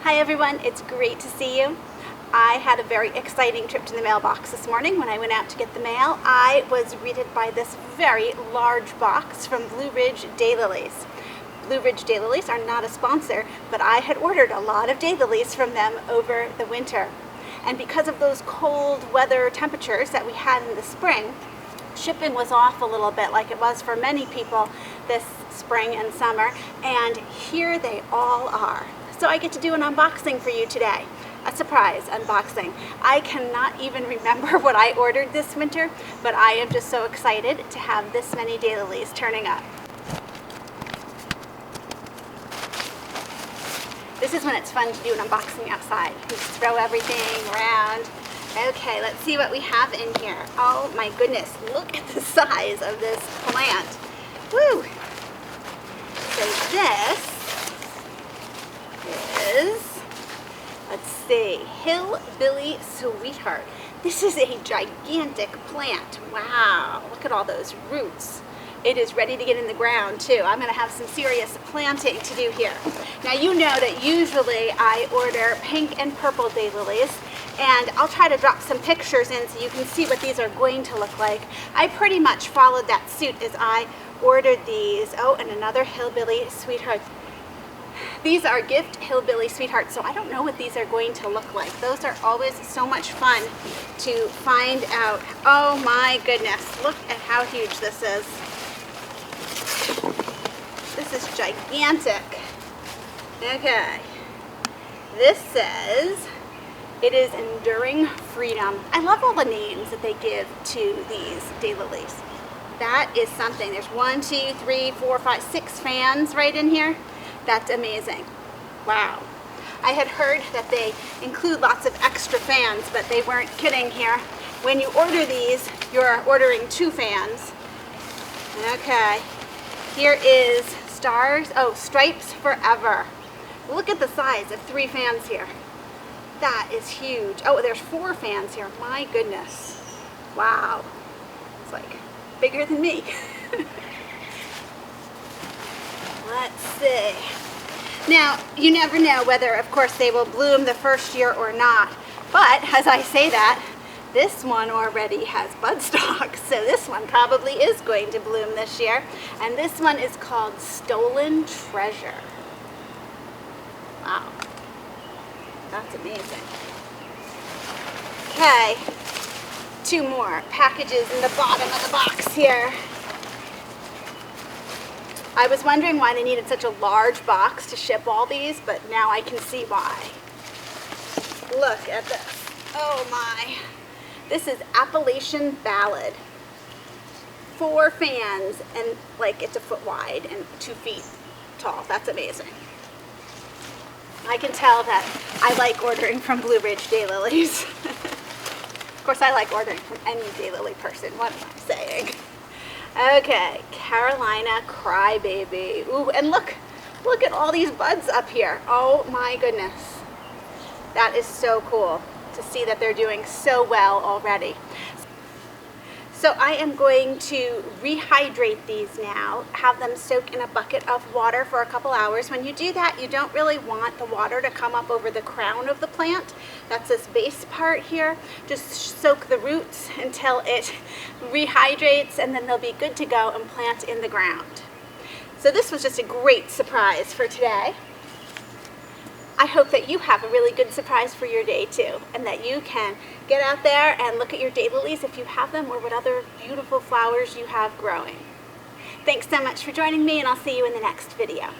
Hi everyone, it's great to see you. I had a very exciting trip to the mailbox this morning. When I went out to get the mail, I was greeted by this very large box from Blue Ridge Dayliles. Blue Ridge Dayliles are not a sponsor, but I had ordered a lot of daylilies from them over the winter. And because of those cold weather temperatures that we had in the spring, shipping was off a little bit, like it was for many people this spring and summer, and here they all are. So I get to do an unboxing for you today, a surprise unboxing. I cannot even remember what I ordered this winter, but I am just so excited to have this many daylilies turning up. This is when it's fun to do an unboxing outside. You just throw everything around. Okay, let's see what we have in here. Oh my goodness, look at the size of this plant. Woo! So this is, let's see, Hillbilly Sweetheart. This is a gigantic plant. Wow, look at all those roots. It is ready to get in the ground too. I'm gonna have some serious planting to do here. Now you know that usually I order pink and purple daylilies, and I'll try to drop some pictures in so you can see what these are going to look like. I pretty much followed that suit as I ordered these. Oh, and another Hillbilly Sweetheart. These are gift Hillbilly Sweethearts, so I don't know what these are going to look like. Those are always so much fun to find out. Oh my goodness, look at how huge this is. This is gigantic. Okay, this says, it is Enduring Freedom. I love all the names that they give to these daylilies. That is something. There's 1, 2, 3, 4, 5, 6 fans right in here. That's amazing. Wow. I had heard that they include lots of extra fans, but they weren't kidding here. When you order these, you're ordering 2 fans. Okay. Here is Stripes Forever. Look at the size of 3 fans here. That is huge. Oh, there's 4 fans here. My goodness. Wow. It's like bigger than me. Let's see. Now, you never know whether, of course, they will bloom the first year or not. But as I say that, this one already has budstalk, so this one probably is going to bloom this year. And this one is called Stolen Treasure. Wow. That's amazing. Okay, 2 more packages in the bottom of the box here. I was wondering why they needed such a large box to ship all these, but now I can see why. Look at this. Oh my. This is Appalachian Ballad. 4 fans, and like it's 1 foot wide and 2 feet tall. That's amazing. I can tell that I like ordering from Blue Ridge Dayliles. Of course, I like ordering from any daylily person. What am I saying? Okay, Carolina Crybaby. Ooh, and look at all these buds up here. Oh my goodness. That is so cool to see that they're doing so well already. So I am going to rehydrate these now, have them soak in a bucket of water for a couple hours. When you do that, you don't really want the water to come up over the crown of the plant. That's this base part here. Just soak the roots until it rehydrates, and then they'll be good to go and plant in the ground. So this was just a great surprise for today. I hope that you have a really good surprise for your day too, and that you can get out there and look at your daylilies if you have them, or what other beautiful flowers you have growing. Thanks so much for joining me, and I'll see you in the next video.